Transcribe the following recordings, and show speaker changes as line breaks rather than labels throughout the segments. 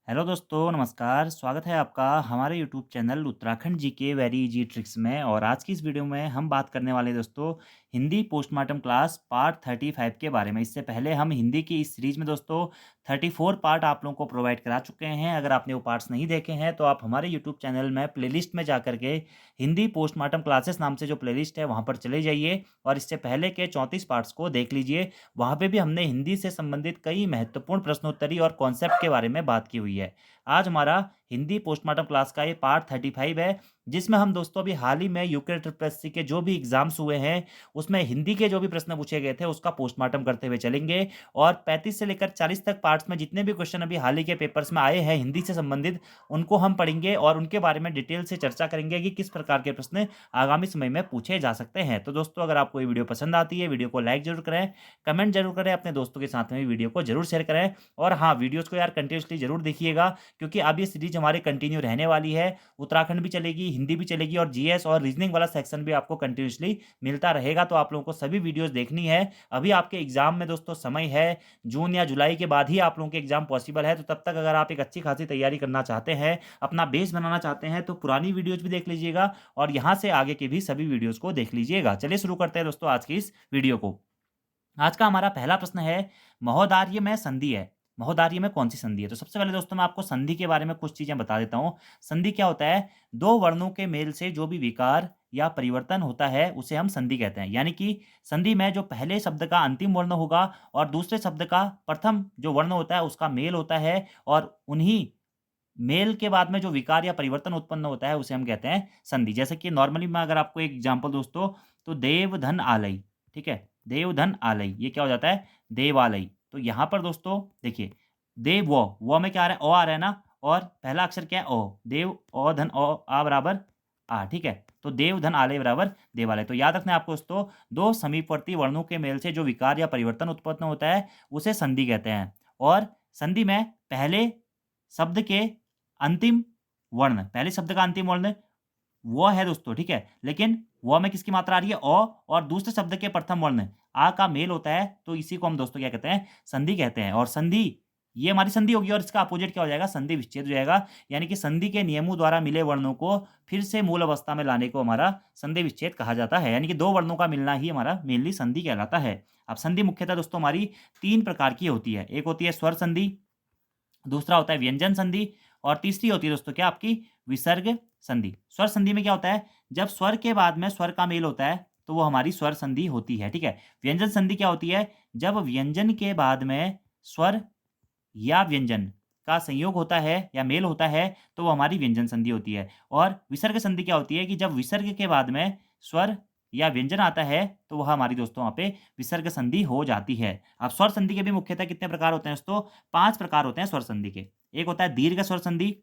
Hello दोस्तों, नमस्कार। स्वागत है आपका हमारे यूट्यूब चैनल उत्तराखंड जी के वेरी इजी ट्रिक्स में। और आज की इस वीडियो में हम बात करने वाले हैं दोस्तों हिंदी पोस्टमार्टम क्लास पार्ट 35 के बारे में। इससे पहले हम हिंदी की इस सीरीज में दोस्तों 34 पार्ट आप लोगों को प्रोवाइड करा चुके हैं। अगर आपने वो पार्ट्स नहीं देखे हैं तो आप हमारे यूट्यूब चैनल में प्लेलिस्ट में जा करके हिंदी पोस्टमार्टम क्लासेस नाम से जो प्लेलिस्ट है वहाँ पर चले जाइए और इससे पहले के 34 पार्ट्स को देख लीजिए। वहाँ पे भी हमने हिंदी से संबंधित कई महत्वपूर्ण प्रश्नोत्तरी और कॉन्सेप्ट के बारे में बात की हुई है। आज हमारा हिंदी पोस्टमार्टम क्लास का ये पार्ट 35 है, जिसमें हम दोस्तों अभी हाल ही में यूके ट्रिपल के जो भी एग्जाम्स हुए हैं उसमें हिंदी के जो भी प्रश्न पूछे गए थे उसका पोस्टमार्टम करते हुए चलेंगे। और 35 से लेकर 40 तक पार्ट्स में जितने भी क्वेश्चन अभी हाल ही के पेपर्स में आए हैं हिंदी से संबंधित, उनको हम पढ़ेंगे और उनके बारे में डिटेल से चर्चा करेंगे कि किस प्रकार के प्रश्न आगामी समय में पूछे जा सकते हैं। तो दोस्तों, अगर आपको ये वीडियो पसंद आती है, वीडियो को लाइक जरूर करें, कमेंट जरूर करें, अपने दोस्तों के साथ में भी वीडियो को जरूर शेयर करें। और हाँ, वीडियोज़ को यार कंटिन्यूसली जरूर देखिएगा, क्योंकि अब ये सीरीज हमारी कंटिन्यू रहने वाली है। उत्तराखंड भी चलेगी, हिंदी भी चलेगी और जीएस और रीजनिंग वाला सेक्शन भी आपको कंटिन्यूसली मिलता रहेगा। तो आप लोगों को सभी वीडियोस देखनी है। अभी आपके एग्जाम में दोस्तों समय है, जून या जुलाई के बाद ही आप लोगों के एग्जाम पॉसिबल है। तो तब तक अगर आप एक अच्छी खासी तैयारी करना चाहते हैं, अपना बेस बनाना चाहते हैं, तो पुरानी वीडियोज भी देख लीजिएगा और यहाँ से आगे के भी सभी वीडियोज को देख लीजिएगा। चलिए शुरू करते हैं दोस्तों आज की इस वीडियो को। आज का हमारा पहला प्रश्न है, महोदार्य में संधि है। महोदार्य में कौन सी संधि है? तो सबसे पहले दोस्तों मैं आपको संधि के बारे में कुछ चीजें बता देता हूं। संधि क्या होता है? दो वर्णों के मेल से जो भी विकार या परिवर्तन होता है उसे हम संधि कहते हैं। यानी कि संधि में जो पहले शब्द का अंतिम वर्ण होगा और दूसरे शब्द का प्रथम जो वर्ण होता है उसका मेल होता है, और उन्हीं मेल के बाद में जो विकार या परिवर्तन उत्पन्न होता है उसे हम कहते हैं संधि। जैसे कि नॉर्मली मैं अगर आपको एक एग्जांपल दोस्तों, तो देव धन आलय, ठीक है, देव धन आलय ये क्या हो जाता है? देवालय। तो यहाँ पर दोस्तों देखिए, देव वो में क्या आ रहा है? ओ आ रहा है ना, और पहला अक्षर क्या है? ओ। देव ओ धन ओ आ बराबर आ, ठीक है। तो देव धन आलय बराबर देवालय। तो याद रखना है आपको दोस्तों, दो समीपवर्ती वर्णों के मेल से जो विकार या परिवर्तन उत्पन्न होता है उसे संधि कहते हैं। और संधि में पहले शब्द के अंतिम वर्ण, पहले शब्द का अंतिम वर्ण वो है दोस्तों, ठीक है। लेकिन वो में किसकी मात्रा आ रही है? ओ, और दूसरे शब्द के प्रथम वर्ण आ का मेल होता है, तो इसी को हम दोस्तों क्या कहते हैं? संधि कहते हैं। और संधि ये हमारी संधि होगी और इसका अपोजिट क्या हो जाएगा? संधि विच्छेद हो जाएगा। यानी कि संधि के नियमों द्वारा मिले वर्णों को फिर से मूल अवस्था में लाने को हमारा संधि विच्छेद कहा जाता है। यानी कि दो वर्णों का मिलना ही हमारा मेनली संधि कहलाता है। अब संधि मुख्यतः दोस्तों हमारी तीन प्रकार की होती है। एक होती है स्वर संधि, दूसरा होता है व्यंजन संधि, और तीसरी होती है दोस्तों क्या? आपकी विसर्ग संधि। स्वर संधि में क्या होता है? जब स्वर के बाद में स्वर का मेल होता है तो वो हमारी स्वर संधि होती है, ठीक है। व्यंजन संधि क्या होती है? जब व्यंजन के बाद में स्वर या व्यंजन का संयोग होता है या मेल होता है तो वो हमारी व्यंजन संधि होती है। और विसर्ग संधि क्या होती है? कि जब विसर्ग के बाद में स्वर या व्यंजन आता है तो वह हमारी दोस्तों वहाँ पे विसर्ग संधि हो जाती है। अब स्वर संधि के भी मुख्यतः कितने प्रकार होते हैं दोस्तों? 5 प्रकार होते हैं स्वर संधि के। एक होता है दीर्घ स्वर संधि,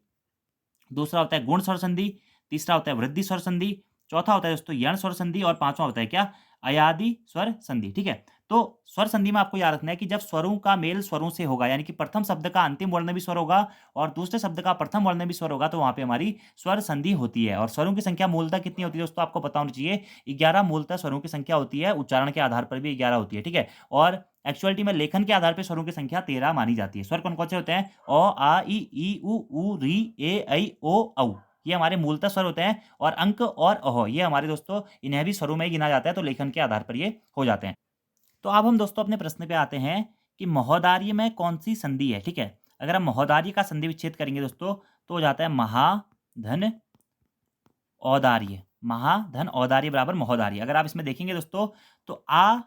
दूसरा होता है गुण स्वर संधि, तीसरा होता है वृद्धि स्वर संधि, चौथा होता है दोस्तों यण स्वर संधि, और पांचवा होता है क्या? अयादि स्वर संधि, ठीक है। तो स्वर संधि में आपको याद रखना है कि जब स्वरों का मेल स्वरों से होगा, यानी कि प्रथम शब्द का अंतिम वर्ण भी स्वर होगा और दूसरे शब्द का प्रथम वर्ण भी स्वर होगा, तो वहां पे हमारी स्वर संधि होती है। और स्वरों की संख्या मूलतः कितनी होती है दोस्तों? आपको पता होना चाहिए, 11 मूलतः स्वरों की संख्या होती है। उच्चारण के आधार पर भी 11 होती है, ठीक है। और एक्चुअलिटी में लेखन के आधार पर स्वरों की संख्या 13 मानी जाती है। स्वर कौन कौन से होते हैं? अ, आ, ई, उ, री, ए, ऐ, ओ, औ। ये हमारे मूलतः स्वर होते हैं। और अंक और अह ये हमारे दोस्तों इन्हें भी स्वरों में ही गिना जाता है, तो लेखन के आधार पर ये हो जाते हैं। तो अब हम दोस्तों अपने प्रश्न पे आते हैं कि महोदार्य में कौन सी संधि है, ठीक है। अगर हम महोदार्य का संधि विच्छेद करेंगे दोस्तों तो हो जाता है महाधन औदार्य। महाधन औदार्य बराबर महोदार्य। अगर आप इसमें देखेंगे दोस्तों तो आ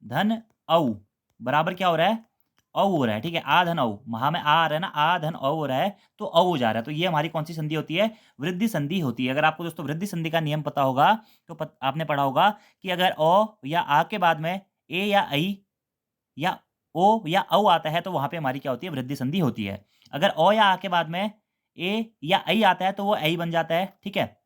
धन औ बराबर क्या हो रहा है? औ हो रहा है, ठीक है। आ धन औ, महा में आ रहा है ना, आ धन औ हो रहा है तो औ हो जा रहा है। तो ये हमारी कौन सी संधि होती है? वृद्धि संधि होती है। अगर आपको दोस्तों वृद्धि संधि का नियम पता होगा तो आपने पढ़ा होगा कि अगर औ या आ के बाद में ए या ऐ या ओ या औ आता है तो वहां पे हमारी क्या होती है? वृद्धि संधि होती है। अगर ओ या आ के बाद में ए या ऐ आता है तो वो ऐ बन जाता है, ठीक है।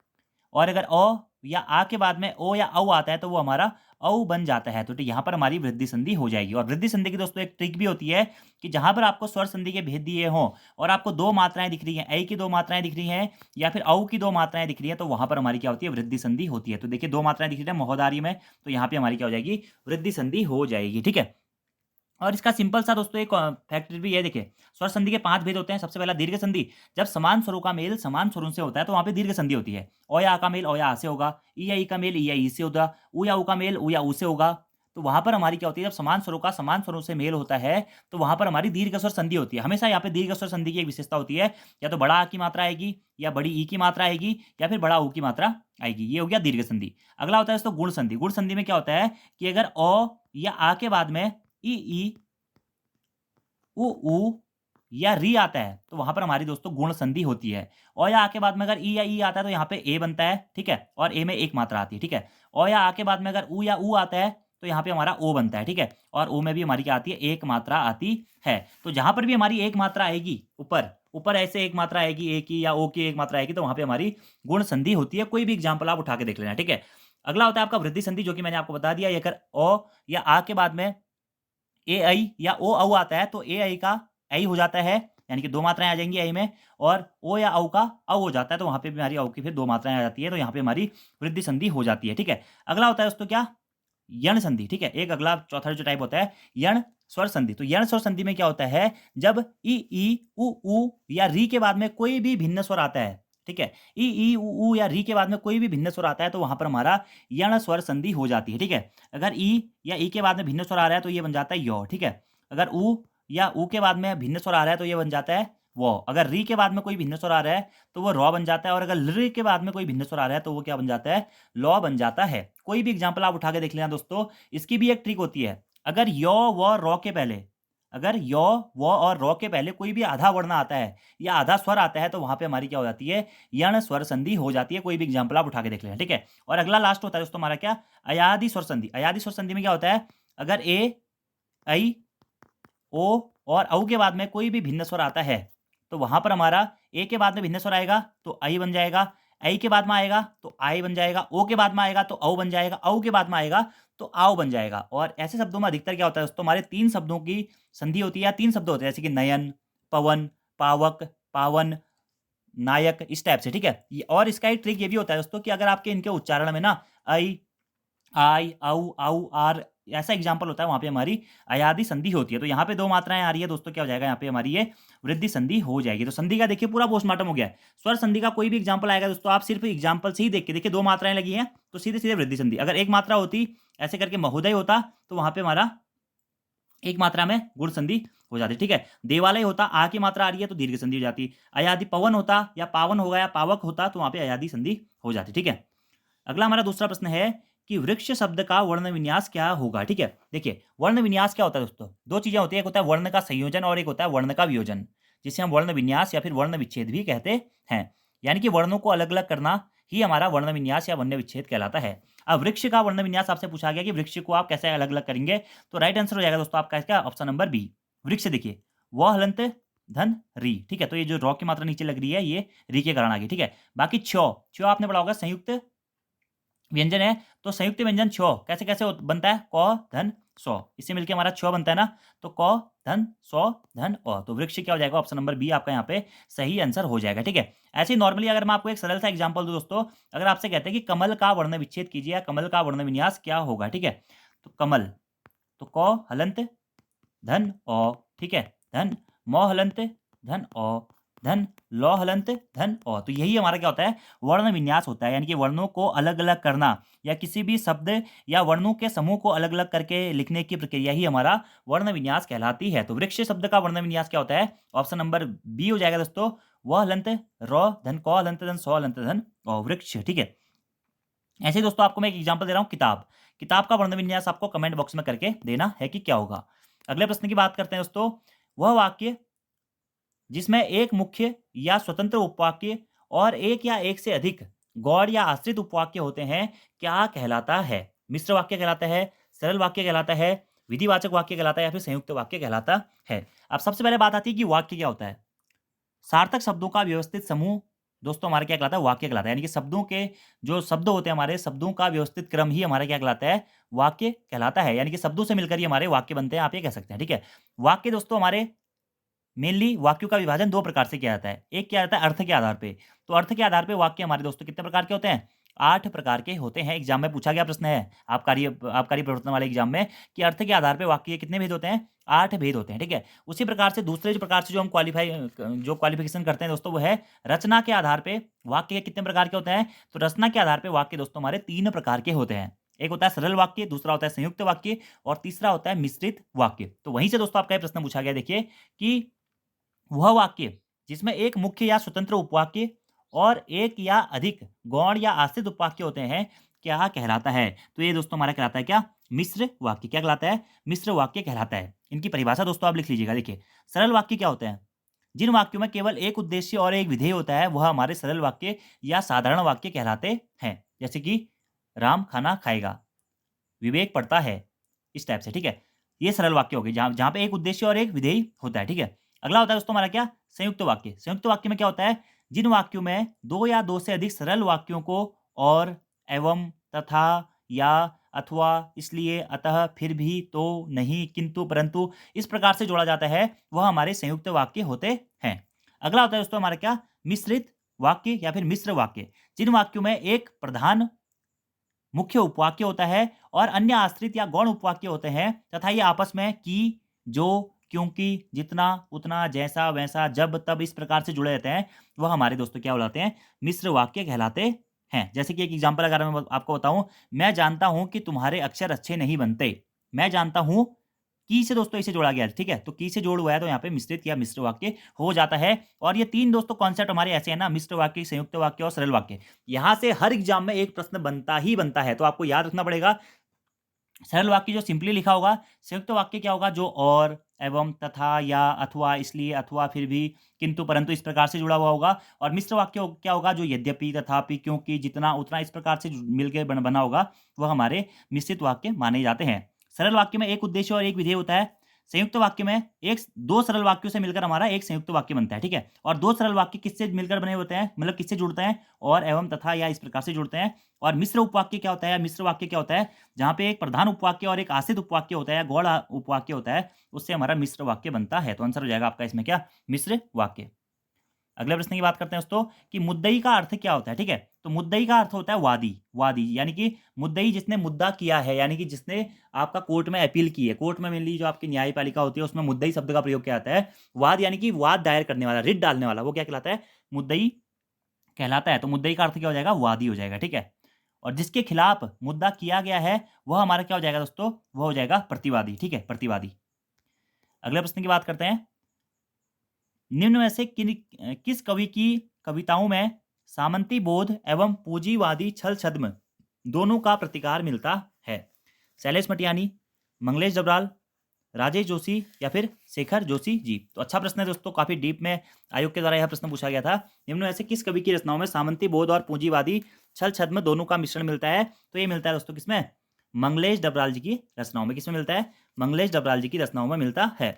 और अगर अ या आ के बाद में ओ या औ आता है तो वो हमारा औ बन जाता है। तो यहाँ पर हमारी वृद्धि संधि हो जाएगी। और वृद्धि संधि की दोस्तों एक ट्रिक भी होती है कि जहां पर आपको स्वर संधि के भेद दिए हों और आपको दो मात्राएं दिख रही हैं, ऐ की दो मात्राएं दिख रही हैं या फिर औ की दो मात्राएं दिख रही हैं, तो वहां पर हमारी क्या होती है? वृद्धि संधि होती है। तो देखिए दो मात्राएं दिख रही है महोदार्य में, तो यहाँ पे हमारी क्या हो जाएगी? वृद्धि संधि हो जाएगी, ठीक है। और इसका सिंपल सा दोस्तों एक फैक्टर भी है, देखिए स्वर संधि के 5 भेद होते हैं। सबसे पहला दीर्घ संधि, जब समान स्वरों का मेल समान स्वरों से होता है तो वहाँ पे दीर्घ संधि होती है। ओ या आ का मेल ओ या आ से होगा, ई या ई का मेल ई या ई से होगा, ऊ या ऊ का मेल ऊ या ऊ से होगा। तो वहाँ पर हमारी क्या होती है, जब समान स्वरों का समान स्वरों से मेल होता है तो वहाँ पर हमारी दीर्घ स्वर संधि होती है। हमेशा यहाँ पे दीर्घ स्वर संधि की एक विशेषता होती है, या तो बड़ा आ की मात्रा आएगी, या बड़ी ई की मात्रा आएगी, या फिर बड़ा ऊ की मात्रा आएगी। ये हो गया दीर्घ संधि। अगला होता है दोस्तों गुण संधि। गुण संधि में क्या होता है कि अगर ओ या आ के बाद में ई ऊ या री आता है तो वहां पर हमारी दोस्तों गुण संधि होती है। और या आ के बाद में अगर ई या ई आता है तो यहाँ पे ए बनता है, ठीक है, और ए में एक मात्रा आती है, ठीक है। और या आ के बाद में अगर ऊ या ऊ आता है तो यहाँ पे हमारा ओ बनता है, ठीक है, और ओ में भी हमारी क्या आती है, एक मात्रा आती है। तो जहां पर भी हमारी एक मात्रा आएगी, ऊपर ऊपर ऐसे एक मात्रा आएगी, ए की या ओ की एक मात्रा आएगी, तो वहां पे हमारी गुण संधि होती है। कोई भी एग्जाम्पल आप उठा के देख लेना, ठीक है। अगला होता है आपका वृद्धि संधि, जो कि मैंने आपको बता दिया। अगर ओ या आ के बाद में ए आई या ओ औ आता है तो ए आई का आई हो जाता है, यानी कि दो मात्राएं आ जाएंगी आई में, और ओ या औ का औ हो जाता है, तो वहां पे भी हमारी औ की फिर दो मात्राएं आ जाती है, तो यहाँ पे हमारी वृद्धि संधि हो जाती है, ठीक है। अगला होता है दोस्तों क्या, यण संधि, ठीक है। एक अगला चौथा जो टाइप होता है यण स्वर संधि। तो यण स्वर संधि में क्या होता है, जब ई ऊ या री के बाद में कोई भी भिन्न स्वर आता है, ठीक है, ई ऊ या री के बाद में कोई भी भिन्न स्वर आता है तो वहां पर हमारा यण स्वर संधि हो जाती है, ठीक है। अगर ई या ई के बाद में भिन्न स्वर आ रहा है तो ये बन जाता है यो, ठीक है। अगर ऊ या ऊ के बाद में भिन्न स्वर आ रहा है तो ये बन जाता है वो। अगर री के बाद में कोई भिन्न स्वर आ रहा है तो वो रॉ बन जाता है, और अगर लृ के बाद में कोई भिन्न स्वर आ रहा है तो वो क्या बन जाता है, लॉ बन जाता है। कोई भी एग्जाम्पल आप उठा के देख लेना दोस्तों। इसकी भी एक ट्रिक होती है, अगर यो व रॉ के पहले, अगर यो व और रॉ के पहले कोई भी आधा वर्ण आता है या आधा स्वर आता है तो वहां पे हमारी क्या हो जाती है, यण स्वर संधि हो जाती है। कोई भी एग्जाम्पल आप उठा के देख लेना, ठीक है। और अगला लास्ट होता है दोस्तों हमारा क्या, अयादि स्वर संधि। अयादि स्वर संधि में क्या होता है, अगर ए आई ओ और औ के बाद में कोई भी भिन्न स्वर आता है तो वहां पर हमारा ए के बाद में भिन्न स्वर आएगा तो आई बन जाएगा, आई के बाद में आएगा तो आई बन जाएगा, ओ के बाद में आएगा तो औ बन जाएगा, औ के बाद में आएगा तो आओ बन जाएगा। और ऐसे शब्दों में अधिकतर क्या होता है दोस्तों, हमारे तीन शब्दों की संधि होती है, या तीन शब्द होते हैं, जैसे कि नयन, पवन, पावक, पावन, नायक, इस टाइप से, ठीक है। और इसका एक ट्रिक ये भी होता है दोस्तों कि अगर आपके इनके उच्चारण में ना आई, आई, औ, औ, आर ऐसा एग्जाम्पल होता है, वहां पे हमारी अयादि संधि होती है। तो यहाँ पे दो मात्राएं आ रही है दोस्तों, क्या हो जाएगा यहाँ पे हमारी ये वृद्धि संधि हो जाएगी। तो संधि का देखिए पूरा पोस्टमार्टम हो गया है। स्वर संधि का कोई भी एग्जाम्पल आएगा दोस्तों, आप सिर्फ एग्जाम्पल से ही देख के देखिए, दो मात्राएं लगी हैं तो सीधे सीधे वृद्धि संधि। अगर एक मात्रा होती ऐसे करके महोदय होता तो वहां पे हमारा एक मात्रा में गुण संधि हो जाती, ठीक है। देवालय होता, आ की मात्रा आ रही है तो दीर्घ संधि हो जाती। अयादि पवन होता या पावन होगा या पावक होता तो वहां पे अयादि संधि हो जाती, ठीक है। अगला हमारा दूसरा प्रश्न है कि वृक्ष शब्द का वर्ण विन्यास क्या होगा, ठीक है। देखिए वर्ण विन्यास क्या होता है दोस्तों, दो चीजें होती है, एक होता है वर्ण का संयोजन और एक होता है वर्ण का वियोजन, जिसे हम वर्ण विन्यास या फिर वर्ण विच्छेद भी कहते हैं। यानी कि वर्णों को अलग अलग करना ही हमारा वर्ण विन्यास या वर्ण विच्छेद कहलाता है। अब वृक्ष का वर्ण विन्यास आपसे पूछा गया कि वृक्ष को आप कैसे अलग अलग करेंगे, तो राइट आंसर हो जाएगा दोस्तों आपका इसका ऑप्शन नंबर बी। वृक्ष देखिए व हलंत धन री, ठीक है। तो ये जो रॉ की मात्रा नीचे लग रही है ये री के कारण आ गई, ठीक है। बाकी छ, छ आपने पढ़ा होगा संयुक्त व्यंजन है, तो संयुक्त व्यंजन छ कैसे कैसे बनता है, क धन सौ, इससे मिलके हमारा छ बनता है ना, तो क धन सौ धन अ, तो वृक्ष क्या हो जाएगा, ऑप्शन नंबर बी आपका यहाँ पे सही आंसर हो जाएगा, ठीक है। ऐसे ही नॉर्मली अगर मैं आपको एक सरल सा एग्जांपल दूं दोस्तों, अगर आपसे कहते हैं कि कमल का वर्ण विच्छेद कीजिए या कमल का वर्ण विन्यास क्या होगा, ठीक है। तो कमल, तो क हलंत धन अ, ठीक है, धन म हलंत धन अ, धन लौ हलंत धन अ, तो यही हमारा क्या होता है, वर्ण विन्यास होता है। यानी कि वर्णों को अलग अलग करना या किसी भी शब्द या वर्णों के समूह को अलग अलग करके लिखने की प्रक्रिया ही हमारा वर्ण विन्यास कहलाती है। तो वृक्ष शब्द का वर्ण विन्यास क्या होता है, ऑप्शन नंबर बी हो जाएगा दोस्तों, व हलंत र धन क हलंत धन सौ हलंत धन अ, वृक्ष, ठीक है। ऐसे ही दोस्तों आपको मैं एक एग्जांपल दे रहा हूं, किताब, किताब का वर्ण विन्यास आपको कमेंट बॉक्स में करके देना है कि क्या होगा। अगले प्रश्न की बात करते हैं दोस्तों, वह वाक्य जिसमें एक मुख्य या स्वतंत्र उपवाक्य और एक या एक से अधिक गौड़ या आश्रित उपवाक्य होते हैं, क्या कहलाता है। मिश्र वाक्य कहलाता है, सरल वाक्य कहलाता है, विधिवाचक वाक्य कहलाता है, या फिर संयुक्त वाक्य कहलाता है। अब सबसे पहले बात आती है कि वाक्य क्या होता है। सार्थक शब्दों का व्यवस्थित समूह दोस्तों हमारा क्या कहलाता है, वाक्य कहलाता है। यानी कि शब्दों के जो शब्द होते हैं, हमारे शब्दों का व्यवस्थित क्रम ही हमारा क्या कहलाता है, वाक्य कहलाता है। यानी कि शब्दों से मिलकर ही हमारे वाक्य बनते हैं, आप ये कह सकते हैं, ठीक है। वाक्य दोस्तों हमारे मेनली वाक्यों का विभाजन दो प्रकार से किया जाता है। एक क्या जाता है अर्थ के आधार पे, तो अर्थ के आधार पे वाक्य हमारे दोस्तों कितने प्रकार के होते हैं, 8 प्रकार के होते हैं। एग्जाम में पूछा गया प्रश्न है आबकारी प्रवर्तन वाले एग्जाम में कि अर्थ के आधार पे वाक्य के कितने भेद होते हैं? 8 भेद होते हैं, ठीक है। उसी प्रकार से दूसरे जो प्रकार से जो हम क्वालिफिकेशन करते हैं दोस्तों, वो है रचना के आधार पे वाक्य के कितने प्रकार के होते हैं? तो रचना के आधार पे वाक्य दोस्तों हमारे 3 प्रकार के होते हैं। एक होता है सरल वाक्य, दूसरा होता है संयुक्त वाक्य और तीसरा होता है मिश्रित वाक्य। तो वहीं से दोस्तों आपका ये प्रश्न पूछा गया, देखिए कि वह वाक्य जिसमें एक मुख्य या स्वतंत्र उपवाक्य और एक या अधिक गौण या आश्रित उपवाक्य होते हैं, क्या कहलाता है? तो ये दोस्तों हमारा कहलाता है क्या? मिश्र वाक्य। क्या कहलाता है? मिश्र वाक्य कहलाता है। इनकी परिभाषा दोस्तों आप लिख लीजिएगा। देखिए, सरल वाक्य क्या होते हैं? जिन वाक्यों में केवल एक उद्देश्य और एक विधेय होता है, वह हमारे सरल वाक्य या साधारण वाक्य कहलाते हैं। जैसे कि राम खाना खाएगा, विवेक पढ़ता है, इस टाइप से, ठीक है। ये सरल वाक्य हो गए जहाँ जहाँ पे एक उद्देश्य और एक विधेय होता है, ठीक है। अगला होता है दोस्तों हमारा क्या? संयुक्त वाक्य। संयुक्त वाक्य में क्या होता है? जिन वाक्यों में दो या दो से अधिक सरल वाक्यों को और, एवं, तथा, या, अथवा, इसलिए, अतः, फिर भी, तो, नहीं, किंतु, परंतु इस प्रकार से जोड़ा जाता है, वह हमारे संयुक्त वाक्य होते हैं। अगला होता है दोस्तों हमारा क्या? मिश्रित वाक्य या फिर मिश्र वाक्य। जिन वाक्यों में एक प्रधान मुख्य उपवाक्य होता है और अन्य आश्रित या गौण उपवाक्य होते हैं तथा ये आपस में कि, जो, क्योंकि, जितना, उतना, जैसा, वैसा, जब, तब इस प्रकार से जुड़े रहते हैं, वह हमारे दोस्तों क्या कहलाते हैं? मिश्र वाक्य कहलाते हैं। जैसे कि एक एग्जांपल अगर मैं आपको बताऊं, मैं जानता हूं कि तुम्हारे अक्षर अच्छे नहीं बनते। मैं जानता हूं की से दोस्तों इसे जोड़ा गया है, ठीक है। तो की से जोड़ हुआ है तो यहाँ पे मिश्रित या मिश्र वाक्य हो जाता है। और ये 3 दोस्तों कॉन्सेप्ट हमारे ऐसे हैं ना, मिश्र वाक्य, संयुक्त वाक्य और सरल वाक्य। यहाँ से हर एग्जाम में एक प्रश्न बनता ही बनता है, तो आपको याद रखना पड़ेगा। सरल वाक्य जो सिंपली लिखा होगा, संयुक्त वाक्य क्या होगा? जो और, एवं, तथा, या, अथवा, इसलिए, अथवा, फिर भी, किंतु, परंतु इस प्रकार से जुड़ा हुआ होगा। और मिश्र वाक्य क्या होगा? जो यद्यपि, तथापि, क्योंकि, जितना, उतना इस प्रकार से मिलकर बना होगा, वह हमारे मिश्रित वाक्य माने जाते हैं। सरल वाक्य में एक उद्देश्य और एक विधेय होता है। संयुक्त वाक्य में दो सरल वाक्यों से मिलकर हमारा एक संयुक्त वाक्य बनता है, ठीक है। और दो सरल वाक्य किससे मिलकर बने होते हैं? मतलब किससे जुड़ते हैं? और, एवं, तथा, या इस प्रकार से जुड़ते हैं। और मिश्र उपवाक्य क्या होता है? मिश्र वाक्य क्या होता है? जहाँ पे एक प्रधान उपवाक्य और एक आश्रित उपवाक्य होता है या गौण उपवाक्य होता है, उससे हमारा मिश्र वाक्य बनता है। तो आंसर हो जाएगा आपका इसमें क्या? मिश्र वाक्य। अगले प्रश्न की बात करते हैं दोस्तों कि मुद्दई का अर्थ क्या होता है, ठीक है। तो मुद्दई का अर्थ होता है वादी। वादी यानी कि मुद्दई जिसने मुद्दा किया है, यानी कि जिसने आपका कोर्ट में अपील की है। कोर्ट में मेनली जो आपकी न्यायपालिका होती है उसमें मुद्दई शब्द का प्रयोग किया जाता है। वाद यानी कि वाद दायर करने वाला, रिट डालने वाला, वो क्या कहलाता है? मुद्दई कहलाता है। तो मुद्दई का अर्थ क्या हो जाएगा? वादी हो जाएगा, ठीक है। और जिसके खिलाफ मुद्दा किया गया है वह हमारा क्या हो जाएगा दोस्तों? वह हो जाएगा प्रतिवादी, ठीक है, प्रतिवादी। अगले प्रश्न की बात करते हैं। निम्न में से किस कवि की कविताओं में सामंती बोध एवं पूंजीवादी छल छद्म दोनों का प्रतिकार मिलता है? शैलेश मटियानी, मंगलेश डबराल, राजेश जोशी या फिर शेखर जोशी जी। तो अच्छा प्रश्न है दोस्तों, काफी डीप में आयोग के द्वारा यह प्रश्न पूछा गया था। निम्न में से किस कवि की रचनाओं में सामंती बोध और पूंजीवादी छल छद्म दोनों का मिश्रण मिलता है? तो ये मिलता है दोस्तों किसमें? मंगलेश डबराल जी की रचनाओं में। किसमें मिलता है? मंगलेश डबराल जी की रचनाओं में मिलता है।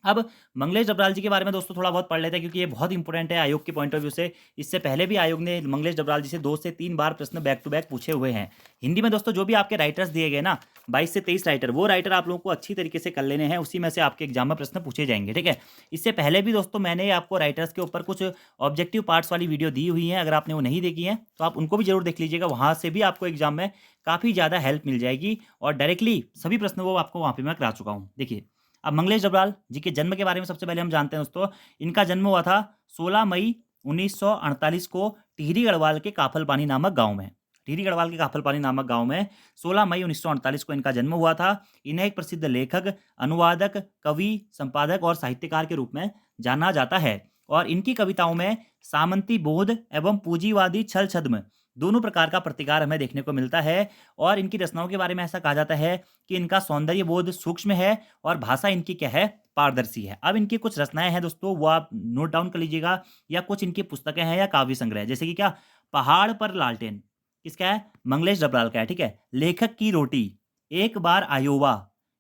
अब मंगलेश डबराल जी के बारे में दोस्तों थोड़ा बहुत पढ़ लेते हैं क्योंकि ये बहुत इंपॉर्टेंट है आयोग के पॉइंट ऑफ व्यू से। इससे पहले भी आयोग ने मंगलेश डबराल जी से 2 से 3 बार प्रश्न बैक टू बैक पूछे हुए हैं। हिंदी में दोस्तों जो भी आपके राइटर्स दिए गए ना, 22 से 23 राइटर, वो राइटर आप लोगों को अच्छी तरीके से कर लेने हैं, उसी में से आपके एग्जाम में प्रश्न पूछे जाएंगे, ठीक है। इससे पहले भी दोस्तों मैंने आपको राइटर्स के ऊपर कुछ ऑब्जेक्टिव पार्ट्स वाली वीडियो दी हुई है, अगर आपने वो नहीं देखी है तो आप उनको भी जरूर देख लीजिएगा। वहाँ से भी आपको एग्जाम में काफ़ी ज़्यादा हेल्प मिल जाएगी और डायरेक्टली सभी प्रश्न वो आपको वहाँ पर मैं करा चुका हूँ। देखिए, अब मंगलेश डबराल जी के जन्म के बारे में सबसे पहले हम जानते हैं दोस्तों। इनका जन्म हुआ था 16 मई 1948 को टिहरी गढ़वाल के काफलपानी नामक गांव में। टिहरी गढ़वाल के काफलपानी नामक गांव में 16 मई 1948 को इनका जन्म हुआ था। इन्हें एक प्रसिद्ध लेखक, अनुवादक, कवि, संपादक और साहित्यकार के रूप में जाना जाता है। और इनकी कविताओं में सामंती बोध एवं पूंजीवादी छल छद्म दोनों प्रकार का प्रतिकार हमें देखने को मिलता है। और इनकी रचनाओं के बारे में ऐसा कहा जाता है कि इनका सौंदर्य बोध सूक्ष्म है और भाषा इनकी क्या है? पारदर्शी है। अब इनकी कुछ रचनाएं हैं दोस्तों, वो आप नोट डाउन कर लीजिएगा, या कुछ इनकी पुस्तकें हैं या काव्य संग्रह, जैसे कि क्या? पहाड़ पर लालटेन किसका है? मंगलेश डबराल का है, ठीक है। लेखक की रोटी, एक बार आयोवा,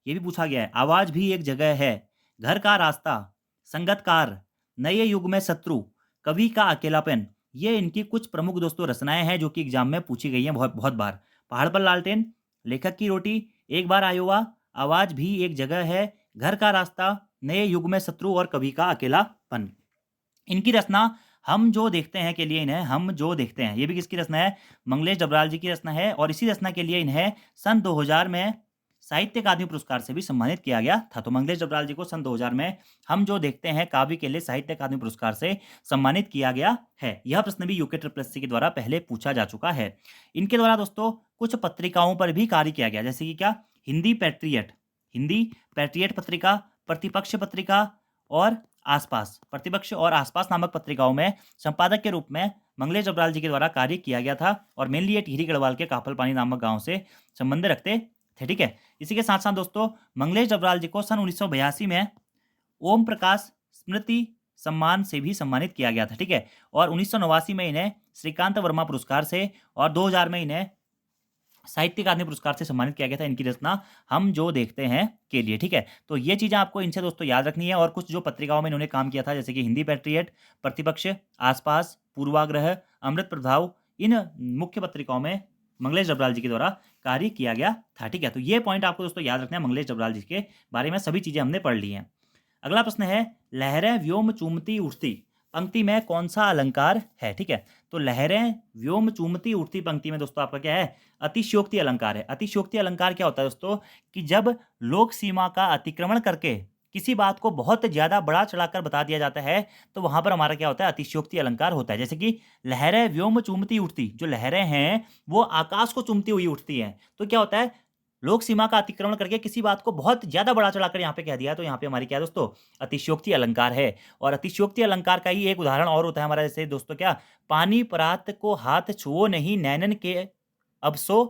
ये भी पूछा गया है। आवाज भी एक जगह है, घर का रास्ता, संगतकार, नए युग में शत्रु, कवि का अकेलापन, ये इनकी कुछ प्रमुख दोस्तों रचनाएं हैं जो कि एग्जाम में पूछी गई हैं बहुत बहुत बार। पहाड़ पर लालटेन, लेखक की रोटी, एक बार आयोवा, आवाज भी एक जगह है, घर का रास्ता, नए युग में शत्रु और कवि का अकेलापन। इनकी रचना हम जो देखते हैं के लिए इन्हें हम जो देखते हैं, ये भी किसकी रचना है? मंगलेश डबराल जी की रचना है और इसी रचना के लिए इन्हें सन 2000 में साहित्य अकादमी पुरस्कार से भी सम्मानित किया गया था। तो मंगलेश डबराल जी को सन 2000 में हम जो देखते हैं काव्य के लिए साहित्य अकादमी पुरस्कार से सम्मानित किया गया है। यह प्रश्न भी यूके ट्रिपल एससी के द्वारा पहले पूछा जा चुका है। इनके द्वारा दोस्तों कुछ पत्रिकाओं पर भी कार्य किया गया, जैसे कि क्या? हिंदी पैट्रियट पत्रिका, प्रतिपक्ष पत्रिका और आसपास, प्रतिपक्ष और आसपास नामक पत्रिकाओं में संपादक के रूप में मंगलेश डबराल जी के द्वारा कार्य किया गया था और मेनली ये टिहरी गढ़वाल के काफल पानी नामक गांव से संबंध रखते थे। ठीक है, इसी के साथ साथ दोस्तों मंगलेश डबराल जी को सन 1982 में ओम प्रकाश स्मृति सम्मान से भी सम्मानित किया गया था। ठीक है, और 1989 में इन्हें श्रीकांत वर्मा पुरस्कार से और 2000 में इन्हें साहित्य अकादमी पुरस्कार से सम्मानित किया गया था इनकी रचना हम जो देखते हैं के लिए। ठीक है, तो ये चीज़ें आपको इनसे दोस्तों याद रखनी है। और कुछ जो पत्रिकाओं में इन्होंने काम किया था, जैसे कि हिंदी पैट्रियट, प्रतिपक्ष, आसपास, पूर्वाग्रह, अमृत प्रभाव, इन मुख्य पत्रिकाओं में मंगलेश डबराल जी के द्वारा कार्य किया गया था। ठीक है, तो ये पॉइंट आपको दोस्तों याद रखना है। मंगलेश डबराल जी के बारे में सभी चीज़ें हमने पढ़ ली हैं। अगला प्रश्न है, लहरें व्योम चूमती उठती पंक्ति में कौन सा अलंकार है? ठीक है, तो लहरें व्योम चूमती उठती पंक्ति में दोस्तों आपका क्या है? अतिशयोक्ति अलंकार है। अतिशयोक्ति अलंकार क्या होता है दोस्तों? कि जब लोक सीमा का अतिक्रमण करके किसी बात को बहुत ज्यादा बढ़ा चढ़ाकर बता दिया जाता है तो वहां पर हमारा क्या होता है? अतिशयोक्ति अलंकार होता है। जैसे कि लहरें व्योम चूमती उठती, जो लहरें हैं वो आकाश को चूमती हुई उठती हैं, तो क्या होता है? लोक सीमा का अतिक्रमण करके किसी बात को बहुत ज्यादा बढ़ा चढ़ाकर यहाँ पे कह दिया, तो यहाँ पे हमारी क्या है दोस्तों? अतिशयोक्ति अलंकार है। और अतिशयोक्ति अलंकार का ही एक उदाहरण और होता है हमारा, जैसे दोस्तों क्या? पानी परात को हाथ छुओ नहीं, नैनन के अबसो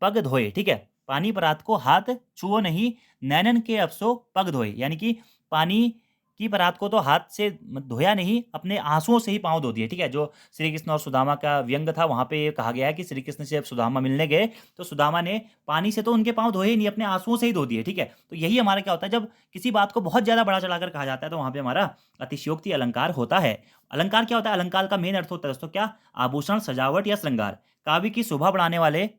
पग धोए। ठीक है, पानी परात को हाथ छुओ नहीं, नैनन के अबसो पग धोए, यानी कि पानी की परात को तो हाथ से धोया नहीं, अपने आंसुओं से ही पांव धो दिए। ठीक है, जो श्री कृष्ण और सुदामा का व्यंग था, वहां पे कहा गया है कि श्री कृष्ण से जब सुदामा मिलने गए तो सुदामा ने पानी से तो उनके पांव धोए ही नहीं, अपने आंसुओं से ही धो दिए। ठीक है, तो यही हमारा क्या होता है? जब किसी बात को बहुत ज्यादा बड़ा चढ़ाकर कहा जाता है तो वहां पे हमारा अतिशयोक्ति अलंकार होता है। अलंकार क्या होता है? अलंकार का मेन अर्थ होता है दोस्तों क्या? आभूषण, सजावट या श्रृंगार। काव्य की शोभा बढ़ाने वाले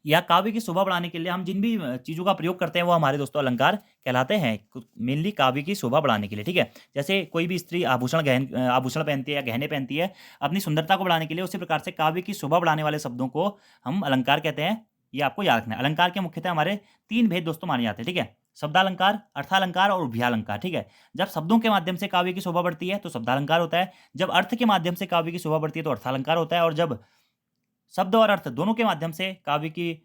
या काव्य की शोभा बढ़ाने के लिए हम जिन भी चीज़ों का प्रयोग करते हैं वो हमारे दोस्तों अलंकार कहलाते हैं, मेनली काव्य की शोभा बढ़ाने के लिए। ठीक है, जैसे कोई भी स्त्री आभूषण पहनती है या गहने पहनती है अपनी सुंदरता को बढ़ाने के लिए, उसी प्रकार से काव्य की शोभा बढ़ाने वाले शब्दों को हम अलंकार कहते हैं। ये आपको याद रखना है। अलंकार के मुख्यतः हमारे 3 भेद दोस्तों माने जाते हैं। ठीक है, शब्दालंकार, अर्थालंकार और उभयालंकार। ठीक है, जब शब्दों के माध्यम से काव्य की शोभा बढ़ती है तो शब्दालंकार होता है, जब अर्थ के माध्यम से काव्य की शोभा बढ़ती है तो अर्थालंकार होता है, और जब शब्द और अर्थ दोनों के माध्यम से काव्य की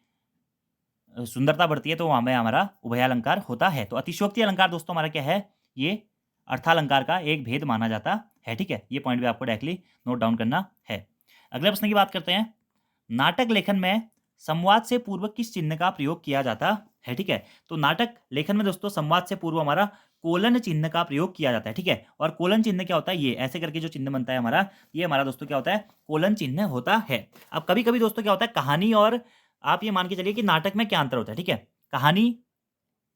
सुंदरता बढ़ती है तो वहाँ में हमारा उभयालंकार होता है। तो अतिशयोक्ति अलंकार दोस्तों हमारा क्या है? ये अर्थालंकार का एक भेद माना जाता है। ठीक है, ये पॉइंट भी आपको डायरेक्टली नोट डाउन करना है। अगले प्रश्न की बात करते हैं। नाटक लेखन में संवाद से पूर्व किस चिन्ह का प्रयोग किया जाता है? ठीक है, तो नाटक लेखन में दोस्तों संवाद से पूर्व हमारा कोलन चिन्ह का प्रयोग किया जाता है। ठीक है, और कोलन चिन्ह क्या होता है? ये ऐसे करके जो चिन्ह बनता है हमारा, ये हमारा दोस्तों क्या होता है? कोलन चिन्ह होता है। अब कभी कभी दोस्तों क्या होता है, कहानी और आप ये मान के चलिए कि नाटक में क्या अंतर होता है। ठीक है, कहानी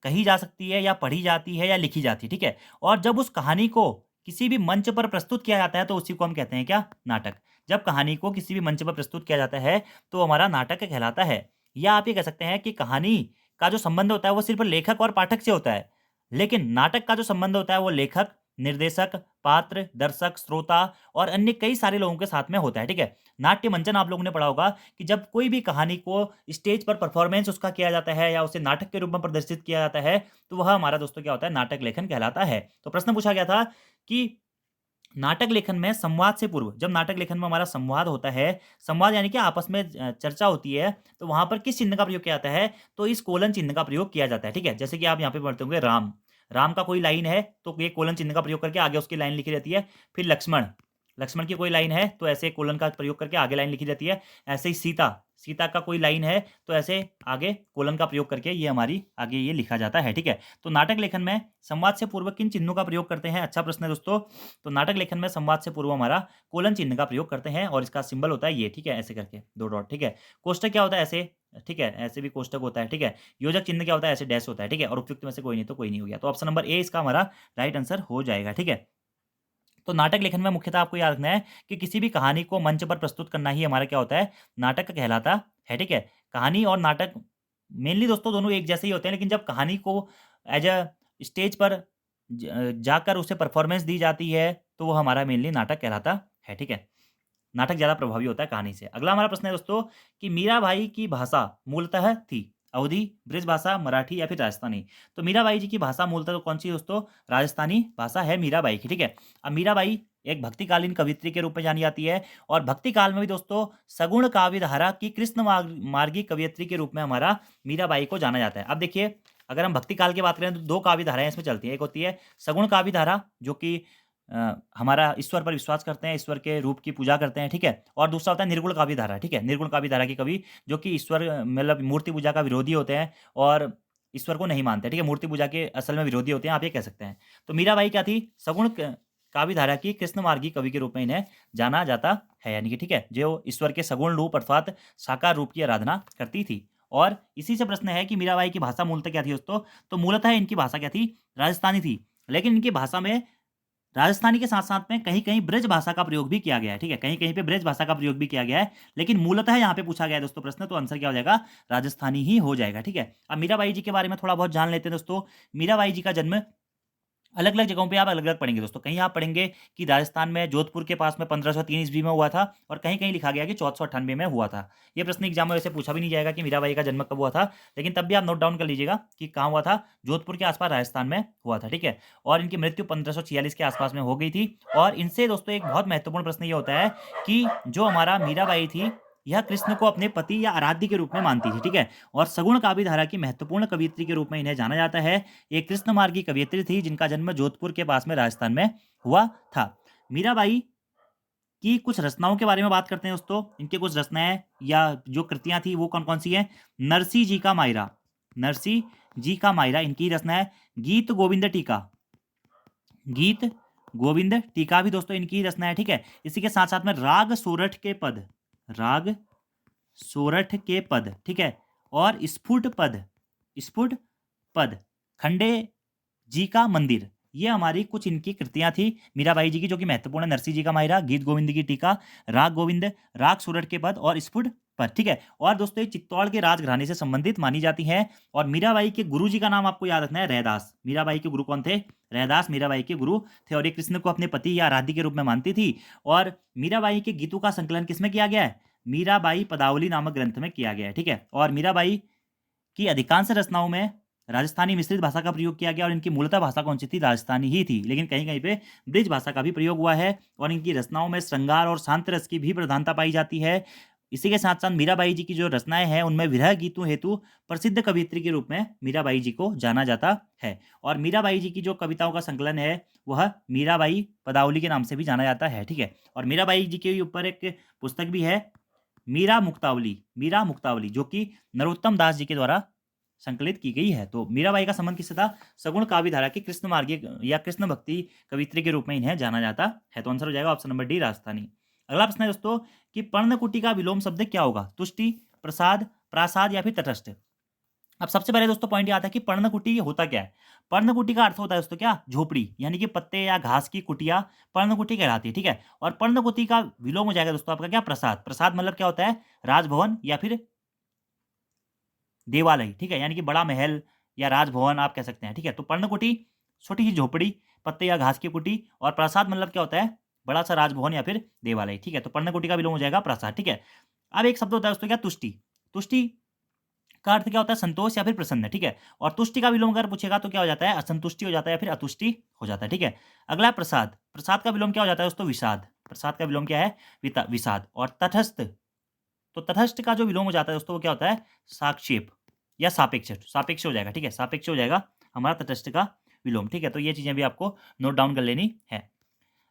कही जा सकती है या पढ़ी जाती है या लिखी जाती है। ठीक है, और जब उस कहानी को किसी भी मंच पर प्रस्तुत किया जाता है तो उसी को हम कहते हैं क्या? नाटक। जब कहानी को किसी भी मंच पर प्रस्तुत किया जाता है तो हमारा नाटक कहलाता है। या आप ये कह सकते हैं कि कहानी का जो संबंध होता है वो सिर्फ लेखक और पाठक से होता है, लेकिन नाटक का जो संबंध होता है वो लेखक, निर्देशक, पात्र, दर्शक, श्रोता और अन्य कई सारे लोगों के साथ में होता है। ठीक है, नाट्य मंचन आप लोगों ने पढ़ा होगा कि जब कोई भी कहानी को स्टेज पर परफॉर्मेंस उसका किया जाता है या उसे नाटक के रूप में प्रदर्शित किया जाता है तो वह हमारा दोस्तों क्या होता है? नाटक लेखन कहलाता है। तो प्रश्न पूछा गया था कि नाटक लेखन में संवाद से पूर्व, जब नाटक लेखन में हमारा संवाद होता है, संवाद यानी कि आपस में चर्चा होती है, तो वहां पर किस चिन्ह का प्रयोग किया जाता है? तो इस कोलन चिन्ह का प्रयोग किया जाता है। ठीक है, जैसे कि आप यहाँ पे पढ़ते होंगे राम, राम का कोई लाइन है तो ये कोलन चिन्ह का प्रयोग करके आगे उसकी लाइन लिखी रहती है। फिर लक्ष्मण, लक्ष्मण की कोई लाइन है तो ऐसे कोलन का प्रयोग करके आगे लाइन लिखी रहती है। ऐसे ही सीता, सीता का कोई लाइन है तो ऐसे आगे कोलन का प्रयोग करके ये हमारी आगे ये लिखा जाता है। ठीक है, तो नाटक लेखन में संवाद से पूर्व किन चिन्हों का प्रयोग करते हैं? अच्छा प्रश्न है दोस्तों। तो नाटक लेखन में संवाद से पूर्व हमारा कोलन चिन्ह का प्रयोग करते हैं और इसका सिंबल होता है ये। ठीक है, ऐसे करके 2 डॉट। ठीक है, कोष्टक क्या होता है? ऐसे। ठीक है, ऐसे भी कोष्टक होता है। ठीक है, योजक चिन्ह क्या होता है? ऐसे डैश होता है। ठीक है, और उपयुक्त में से कोई नहीं तो कोई नहीं हो गया, तो ऑप्शन नंबर ए इसका हमारा राइट आंसर हो जाएगा। ठीक है, तो नाटक लेखन में मुख्यतः आपको याद रखना है कि किसी भी कहानी को मंच पर प्रस्तुत करना ही हमारा क्या होता है? नाटक कहलाता है। ठीक है, कहानी और नाटक मेनली दोस्तों दोनों एक जैसे ही होते हैं, लेकिन जब कहानी को एज अ स्टेज पर जाकर उसे परफॉर्मेंस दी जाती है तो वो हमारा मेनली नाटक कहलाता है। ठीक है, नाटक ज़्यादा प्रभावी होता है कहानी से। अगला हमारा प्रश्न है दोस्तों कि मीराबाई की भाषा मूलतः थी अवधी, ब्रज भाषा, मराठी या फिर राजस्थानी। तो मीराबाई जी की भाषा मूलतः तो कौन सी है दोस्तों? राजस्थानी भाषा है मीराबाई की। ठीक है, अब मीराबाई एक भक्तिकालीन कवियत्री के रूप में जानी जाती है और भक्ति काल में भी दोस्तों सगुण काव्य धारा की कृष्ण मार्गी कवियत्री के रूप में हमारा मीराबाई को जाना जाता है। अब देखिए, अगर हम भक्ति काल की बात करें तो दो काव्य धाराएं इसमें चलती हैं। एक होती है सगुण काव्य धारा, जो कि हमारा ईश्वर पर विश्वास करते हैं, ईश्वर के रूप की पूजा करते हैं। ठीक है, और दूसरा होता है निर्गुण काव्य धारा। ठीक है, निर्गुण काव्य धारा के कवि जो कि ईश्वर मतलब मूर्ति पूजा का विरोधी होते हैं और ईश्वर को नहीं मानते। ठीक है, मूर्ति पूजा के असल में विरोधी होते हैं, आप ये कह सकते हैं। तो मीराबाई क्या थी? सगुण काव्य धारा की कृष्ण मार्गी कवि के रूप में इन्हें जाना जाता है, यानी कि ठीक है, जो ईश्वर के सगुण रूप अर्थात साकार रूप की आराधना करती थी। और इसी से प्रश्न है कि मीराबाई की भाषा मूलतः क्या थी दोस्तों? तो मूलतः इनकी भाषा क्या थी? राजस्थानी थी, लेकिन इनकी भाषा में राजस्थानी के साथ-साथ में कहीं-कहीं ब्रज भाषा का प्रयोग भी किया गया है। ठीक है, कहीं-कहीं पे ब्रज भाषा का प्रयोग भी किया गया है, लेकिन मूलतः यहाँ पे पूछा गया है दोस्तों प्रश्न, तो आंसर क्या हो जाएगा? राजस्थानी ही हो जाएगा। ठीक है, अब मीराबाई जी के बारे में थोड़ा बहुत जान लेते हैं दोस्तों। मीराबाई जी का जन्म अलग-अलग जगहों पे आप अलग-अलग पढ़ेंगे दोस्तों। कहीं आप पढ़ेंगे कि राजस्थान में जोधपुर के पास में 1503 ईस्वी में हुआ था और कहीं-कहीं लिखा गया कि 1498 में हुआ था। ये प्रश्न एग्जाम में वैसे पूछा भी नहीं जाएगा कि मीराबाई का जन्म कब हुआ था, लेकिन तब भी आप नोट डाउन कर लीजिएगा कि कहाँ हुआ था? जोधपुर के आस-पास राजस्थान में हुआ था। ठीक है, और इनकी मृत्यु 1546 के आस-पास में हो गई थी। और इनसे दोस्तों एक बहुत महत्वपूर्ण प्रश्न ये होता है कि जो हमारा मीराबाई थी, यह कृष्ण को अपने पति या आराध्य के रूप में मानती थी। ठीक है, और सगुण काव्य धारा की महत्वपूर्ण कवियत्री के रूप में इन्हें जाना जाता है। ये कृष्ण मार्गी कवियत्री थी जिनका जन्म जोधपुर के पास में राजस्थान में हुआ था। मीराबाई की कुछ रचनाओं के बारे में बात करते हैं दोस्तों। इनके कुछ रचनाएं या जो कृतियां थी वो कौन-कौन सी हैं? नरसी जी का मायरा, नरसी जी का मायरा इनकी रचना है। गीत गोविंद टीका, गीत गोविंद टीका भी दोस्तों इनकी रचना है। ठीक है, इसी के साथ-साथ में राग सोरठ के पद, राग सोरठ के पद, ठीक है, और स्फुट पद, स्फुट पद, खंडे जी का मंदिर, ये हमारी कुछ इनकी कृतियां थी मीराबाई जी की, जो कि महत्वपूर्ण है। नरसिंह जी का मायरा, गीत गोविंद की टीका, राग गोविंद, राग सूरठ के पद और स्फुट पद। ठीक है, और दोस्तों ये चित्तौड़ के राजघराने से संबंधित मानी जाती हैं। और मीराबाई के गुरु जी का नाम आपको याद रखना है, रैदास। मीराबाई के गुरु कौन थे? रैदास मीराबाई के गुरु थे और ये कृष्ण को अपने पति या आराध्य के रूप में मानती थी। और मीराबाई के गीतों का संकलन किसमें किया गया है? मीराबाई पदावली नामक ग्रंथ में किया गया है। ठीक है, और मीराबाई की अधिकांश रचनाओं में राजस्थानी मिश्रित भाषा का प्रयोग किया गया और इनकी मूलतः भाषा कौन सी थी? राजस्थानी ही थी, लेकिन कहीं-कहीं पे ब्रिज भाषा का भी प्रयोग हुआ है। और इनकी रचनाओं में श्रृंगार और शांत रस की भी प्रधानता पाई जाती है। इसी के साथ-साथ मीराबाई जी की जो रचनाएँ हैं, उनमें विरह गीतों हेतु प्रसिद्ध कवयित्री के रूप में मीराबाई जी को जाना जाता है। और मीराबाई जी की जो कविताओं का संकलन है, वह मीराबाई पदावली के नाम से भी जाना जाता है। ठीक है, और मीराबाई जी के ऊपर एक पुस्तक भी है, मीरा मुक्तावली, मीरा मुक्तावली, जो कि नरोत्तम दास जी के द्वारा संकलित की गई है। तो मीराबाई का संबंध किससे था? सगुण काव्य धारा की कृष्ण मार्गीय या कृष्ण भक्ति कवित्री के रूप में इन्हें जाना जाता है। तो आंसर हो जाएगा ऑप्शन नंबर डी, राजस्थानी। अगला प्रश्न है दोस्तों कि पर्णकुटी का विलोम शब्द क्या होगा? तुष्टि, प्रसाद, प्रासाद या फिर तटस्थ। अब सबसे पहले दोस्तों पॉइंट ये आता है कि पर्णकुटी होता क्या है? पर्णकुटी का अर्थ होता है दोस्तों क्या? झोपड़ी, यानी कि पत्ते या घास की कुटिया पर्णकुटी कहलाती है। ठीक है, और पर्णकुटी का विलोम हो जाएगा दोस्तों आपका क्या? प्रसाद। प्रसाद मतलब क्या होता है? राजभवन या फिर देवालय। ठीक है, यानी कि बड़ा महल या राजभवन आप कह सकते हैं। ठीक है, तो पर्णकुटी छोटी सी झोपड़ी, पत्ते या घास की कुटी, और प्रासाद मतलब क्या होता है? बड़ा सा राजभवन या फिर देवालय। ठीक है, तो पर्णकुटी का विलोम हो जाएगा प्रासाद। ठीक है, अब एक शब्द होता है दोस्तों क्या? तुष्टि। तुष्टि का अर्थ क्या होता है? संतोष या फिर प्रसन्न। ठीक है, और तुष्टि का विलोम अगर पूछेगा तो क्या हो जाता है? असंतुष्टि हो जाता है या फिर अतुष्टि हो जाता है। ठीक है, अगला है प्रसाद। प्रसाद का विलोम क्या हो जाता है दोस्तों? विषाद। प्रसाद का विलोम क्या है? विषाद। और तटस्थ, तो तटस्थ का जो विलोम हो जाता है दोस्तों वो क्या होता है? साक्षेप या सापेक्ष। सापेक्ष हो जाएगा। ठीक है, सापेक्ष हो जाएगा हमारा तटस्थ का विलोम। ठीक है, तो ये चीजें भी आपको नोट डाउन कर लेनी है।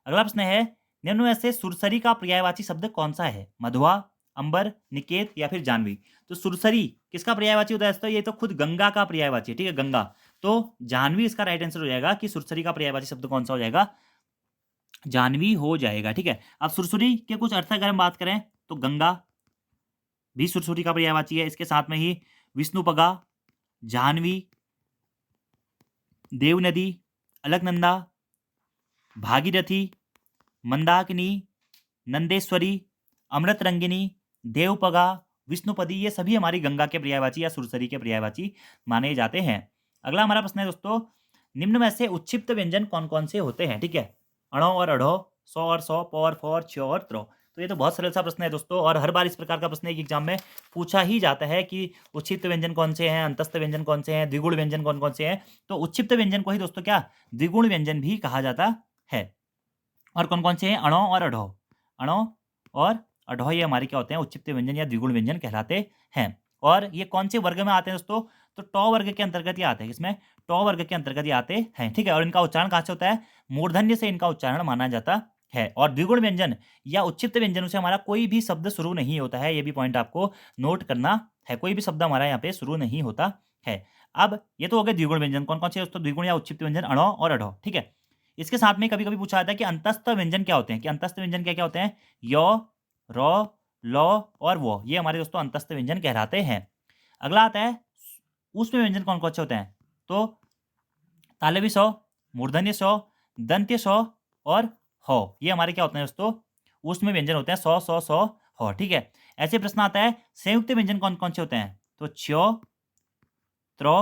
अगला प्रश्न है, निम्न में से सुरसरी का पर्यायवाची शब्द कौन सा है? मधुआ, अंबर, निकेत या फिर जानवी। तो सुरसरी किसका पर्यायवाची होता है दोस्तों? ये तो खुद गंगा का पर्यायवाची है। ठीक है, गंगा। तो जानवी इसका राइट आंसर हो जाएगा कि सुरसरी का पर्यायवाची शब्द कौन सा हो जाएगा? जानवी हो जाएगा। ठीक है, अब सुरसुरी के कुछ अर्थ अगर हम बात करें तो गंगा भी सुरसुरी का पर्यायवाची है। इसके साथ में ही विष्णुपगा, जाह्नवी, देवनदी, अलकनंदा, भागीरथी, मंदाकिनी, नंदेश्वरी, अमृतरंगिनी, देवपगा, विष्णुपदी, ये सभी हमारी गंगा के पर्यायवाची या सुरसरी के पर्यायवाची माने जाते हैं। अगला हमारा प्रश्न है दोस्तों, निम्न में से उच्छिप्त व्यंजन कौन कौन से होते हैं? ठीक है, अणो और अढ़ो, सौ और सौ, पौ और फौ और छो और त्रो। तो ये तो बहुत सरल सा प्रश्न है दोस्तों, और हर बार इस प्रकार का प्रश्न एक एग्जाम में पूछा ही जाता है कि उच्छिष्ट व्यंजन कौन से हैं, अंतस्थ व्यंजन कौन से हैं, द्विगुण व्यंजन कौन कौन से हैं। तो उच्छिष्ट व्यंजन को ही दोस्तों क्या द्विगुण व्यंजन भी कहा जाता है। और कौन कौन से हैं, अणो और अढ़ो। अणो और अढ़ो ये हमारे क्या होते हैं, उच्छिष्ट व्यंजन या द्विगुण व्यंजन कहलाते हैं। और ये कौन से वर्ग में आते हैं दोस्तों, तो टॉ वर्ग के अंतर्गत ये आते हैं। इसमें टॉ वर्ग के अंतर्गत ये आते हैं, ठीक है। और इनका उच्चारण कहाँ से होता है, मूर्धन्य से इनका उच्चारण माना जाता है। और द्विगुण व्यंजन या उच्छिष्ट व्यंजनों से हमारा कोई भी शब्द शुरू नहीं होता है, ये भी पॉइंट आपको नोट करना है। कोई भी शब्द हमारा यहाँ पे शुरू नहीं होता है। अब ये तो हो गए द्विगुण व्यंजन, कौन कौन से दोस्तों, द्विगुण या उच्छिष्ट व्यंजन, अणो और अढ़ो, ठीक है। इसके साथ में कभी कभी पूछा जाता है कि अंतस्थ व्यंजन क्या होते हैं, कि अंतस्थ व्यंजन क्या क्या होते हैं, यो, रो, लो और वो, ये हमारे दोस्तों अंतस्थ व्यंजन कहलाते हैं। अगला आता है ऊष्म व्यंजन, कौन कौन से होते हैं, तो तालव्य सौ, मूर्धन्य सौ, दंत्य सौ और हो, ये हमारे क्या होते हैं दोस्तों, ऊष्म व्यंजन होते हैं। सौ सौ सौ हो, ठीक है। ऐसे प्रश्न आता है संयुक्त व्यंजन कौन कौन से होते हैं, तो छो, त्रो,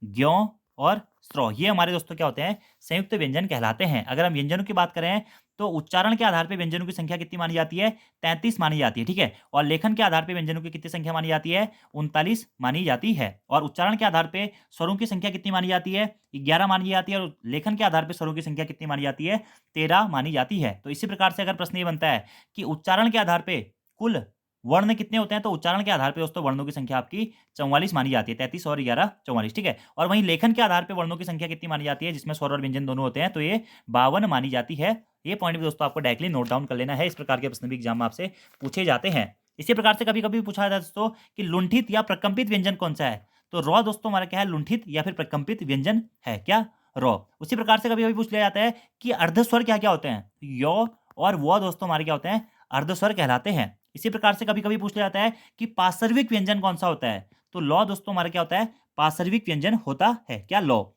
ज्यों और स्त्रो, ये हमारे दोस्तों क्या होते हैं, संयुक्त व्यंजन कहलाते हैं। अगर हम व्यंजनों की बात करें तो उच्चारण के आधार पे व्यंजनों की संख्या कितनी मानी जाती है, 33 मानी जाती है, ठीक है। और लेखन के आधार पे व्यंजनों की कितनी संख्या मानी जाती है, 39 मानी जाती है। और उच्चारण के आधार पे स्वरों की संख्या कितनी मानी जाती है, 11 मानी जाती है। और लेखन के आधार पे स्वरों की संख्या कितनी मानी जाती है, 13 मानी जाती है। तो इसी प्रकार से अगर प्रश्न ये बनता है कि उच्चारण के आधार पे कुल वर्ण कितने होते हैं, तो उच्चारण के आधार पे दोस्तों वर्णों की संख्या आपकी 44 मानी जाती है, 33 और 11 44, ठीक है। और वहीं लेखन के आधार पे वर्णों की संख्या कितनी मानी जाती है, जिसमें स्वर और व्यंजन दोनों होते हैं, तो ये 52 मानी जाती है। ये पॉइंट भी दोस्तों आपको डायरेक्टली नोट डाउन कर लेना है, इस प्रकार के प्रश्न भी एग्जाम में आपसे पूछे जाते हैं। इसी प्रकार से कभी कभी पूछा जाता है दोस्तों कि लुंठित या प्रकंपित व्यंजन कौन सा है, तो रॉ दोस्तों हमारा क्या है, लुंठित या फिर प्रकंपित व्यंजन है क्या, रॉ। उसी प्रकार से कभी कभी पूछ लिया जाता है कि अर्धस्वर क्या क्या होते हैं, यो और वो दोस्तों हमारे क्या होते हैं, अर्धस्वर कहलाते हैं। इसी प्रकार से कभी कभी पूछ लिया जाता है कि पार्श्विक व्यंजन कौन सा होता है, तो लौ दोस्तों हमारा क्या होता है, पार्श्विक व्यंजन होता है क्या, लौ।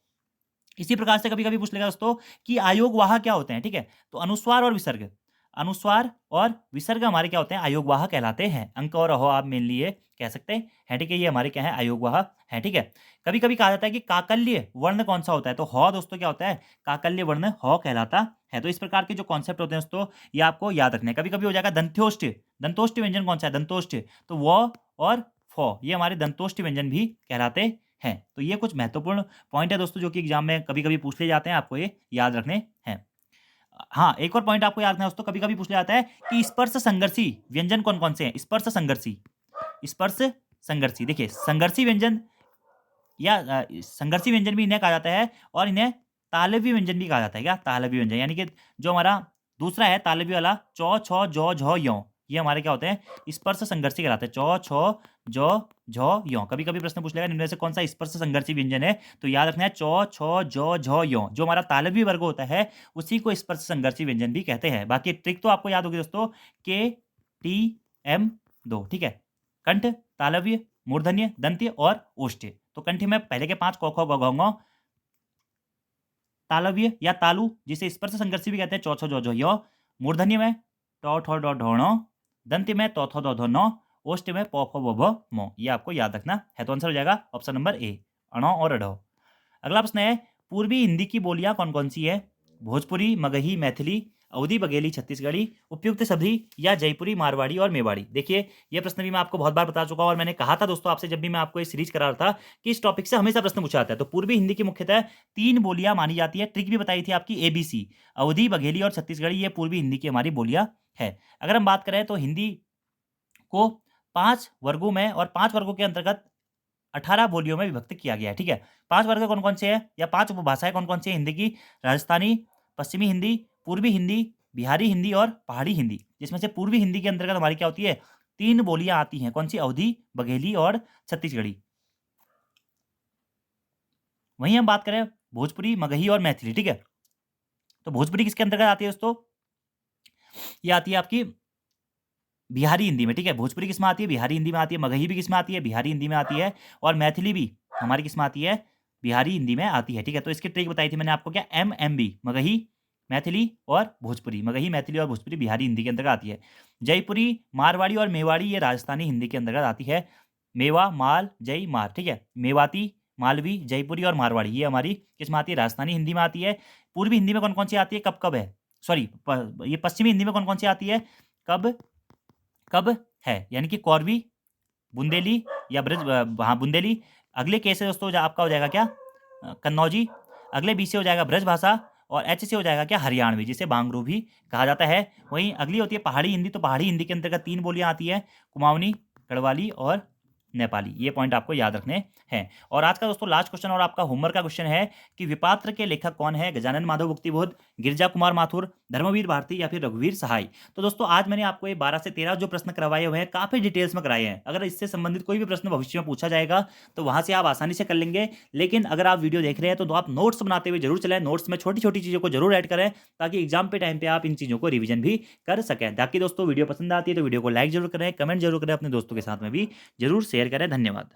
इसी प्रकार से कभी कभी पूछ लेगा दोस्तों कि आयोगवाह क्या होते हैं, ठीक है। तो अनुस्वार और विसर्ग, अनुस्वार और विसर्ग हमारे क्या होते हैं, आयोगवाह कहलाते हैं। अंक और अहो आप मेन लिए कह सकते हैं, ठीक है। ये हमारे क्या है, आयोगवाह है, ठीक है। कभी कभी कहा जाता है कि काकल्य वर्ण कौन सा होता है, तो ह दोस्तों क्या होता है, काकल्य वर्ण ह कहलाता है। तो इस प्रकार के जो कॉन्सेप्ट होते हैं दोस्तों ये आपको याद रखने हैं। कभी कभी हो जाएगा दंत्योष्ट, दंतोष्ट व्यंजन कौन सा है, दंतोष्ट, तो व और फ ये हमारे दंतोष्ट व्यंजन भी कहलाते हैं। तो ये कुछ महत्वपूर्ण पॉइंट है दोस्तों जो कि एग्जाम में कभी कभी पूछ ले जाते हैं, आपको ये याद रखने हैं। हाँ, एक और पॉइंट आपको याद रखना है दोस्तों, कभी कभी पूछ लिया जाता है कि स्पर्श संघर्षी व्यंजन कौन कौन से हैं, स्पर्श संघर्षी, स्पर्श संघर्षी, देखिए संघर्षी व्यंजन या संघर्षी व्यंजन भी इन्हें कहा जाता है, और इन्हें तालव्य व्यंजन भी कहा जाता है। क्या, तालव्य व्यंजन, यानी कि जो हमारा दूसरा है तालव्य वाला, चौ छौ जौ झौ यों, ये हमारे क्या होते हैं, स्पर्श संघर्षी कहलाते हैं। चौ छौ जौ झौ यों, कभी कभी प्रश्न पूछ लेगा इनमें से कौन सा स्पर्श संघर्षी व्यंजन है, तो याद रखना है चौ छौ जौ झौ यों, जो हमारा तालव्य वर्ग होता है उसी को स्पर्श संघर्षी व्यंजन भी कहते हैं। बाकी ट्रिक तो आपको याद होगी दोस्तों, के टी एम दो, ठीक है। कंठ, तालव्य, मूर्धन्य, दंत्य और ओष्ठ्य। तो कंठ में पहले के 5 क ख ग घ ङ, तालव्य या तालु जिसे स्पर्श संघर्षी भी कहते हैं, चौ छौ जौ झौ य, मूर्धन्य में टौ ठौ डौ ढौ ण, दंत्य में तौ थौ दौ धौ न, ओष्ठ्य में पौ फौ ब भ म। ये आपको याद रखना है। तो आंसर हो जाएगा ऑप्शन नंबर ए, अणौ और अढ़ौ। अगला प्रश्न है पूर्वी हिंदी की बोलियां कौन कौन सी है, भोजपुरी, मगही, मैथिली, अवधी, बघेली, छत्तीसगढ़ी, उपयुक्त सभी या जयपुरी, मारवाड़ी और मेवाड़ी। देखिए ये प्रश्न भी मैं आपको बहुत बार बता चुका हूं, और मैंने कहा था दोस्तों आपसे जब भी मैं आपको ये सीरीज करा रहा था कि इस टॉपिक से हमेशा प्रश्न पूछा जाता है। तो पूर्वी हिंदी की मुख्यतः 3 बोलियां मानी जाती है, ट्रिक भी बताई थी आपकी ABC, अवधी, बघेली और छत्तीसगढ़ी, ये पूर्वी हिंदी की हमारी बोलियां है। अगर हम बात करें तो हिंदी को 5 वर्गों में और 5 वर्गों के अंतर्गत 18 बोलियों में विभक्त किया गया है, ठीक है। 5 वर्ग कौन कौन से हैं या 5 उपभाषाएं कौन कौन सी हैं हिंदी की, राजस्थानी, पश्चिमी हिंदी, पूर्वी हिंदी, बिहारी हिंदी और पहाड़ी हिंदी। जिसमें से पूर्वी हिंदी के अंतर्गत हमारी क्या होती है, 3 बोलियां आती हैं, कौन सी, अवधी, बघेली और छत्तीसगढ़ी। वहीं हम बात करें भोजपुरी, मगही और मैथिली, ठीक है। तो भोजपुरी किसके अंतर्गत आती है दोस्तों, ये आती है आपकी बिहारी हिंदी में, ठीक है। भोजपुरी किस में आती है, बिहारी हिंदी में आती है। मगही भी किस में आती है, बिहारी हिंदी में आती है। और मैथिली भी हमारी किस में आती है, बिहारी हिंदी में आती है, ठीक है। तो इसकी ट्रिक बताई थी मैंने आपको, क्या, MMB, मगही, मैथिली और भोजपुरी, मगही, मैथिली और भोजपुरी बिहारी हिंदी के अंतर्गत आती है। जयपुरी, मारवाड़ी और मेवाड़ी ये राजस्थानी हिंदी के अंतर्गत आती है। मेवा, माल, जय, मार, ठीक है। मेवाती, मालवी, जयपुरी और मारवाड़ी ये हमारी किस में आती है, राजस्थानी हिंदी में आती है। पूर्वी हिंदी में कौन कौन सी आती है, कब कब है, सॉरी ये पश्चिमी हिंदी में कौन कौन सी आती है, कब कब है, यानी कि कौरवी, बुंदेली या हाँ बुंदेली। अगले के से दोस्तों आपका हो जाएगा क्या, कन्नौजी। अगले बी से हो जाएगा ब्रज भाषा, और एच से हो जाएगा क्या, हरियाणवी, जिसे बांगरू भी कहा जाता है। वहीं अगली होती है पहाड़ी हिंदी, तो पहाड़ी हिंदी के अंतर्गत 3 बोलियां आती है, कुमाऊनी, गढ़वाली और नेपाली। ये पॉइंट आपको याद रखने हैं। और आज का दोस्तों लास्ट क्वेश्चन और आपका होमवर्क का क्वेश्चन है कि विपात्र के लेखक कौन है, गजानन माधव भुक्तिबोध, गिरजा कुमार माथुर, धर्मवीर भारती या फिर रघुवीर सहाय। तो दोस्तों आज मैंने आपको ये 12 से 13 जो प्रश्न करवाए हुए हैं काफी डिटेल्स में कराए हैं। अगर इससे संबंधित कोई भी प्रश्न भविष्य में पूछा जाएगा तो वहां से आप आसानी से कर लेंगे। लेकिन अगर आप वीडियो देख रहे हैं तो आप नोट्स बनाते हुए जरूर चलें, नोट्स में छोटी छोटी चीजों को जरूर ऐड करें ताकि एग्जाम पे टाइम पे आप इन चीजों को रिवीजन भी कर सकें। ताकि दोस्तों वीडियो पसंद आती है तो वीडियो को लाइक जरूर करें, कमेंट जरूर करें, अपने दोस्तों के साथ में भी जरूर शेयर करें। धन्यवाद।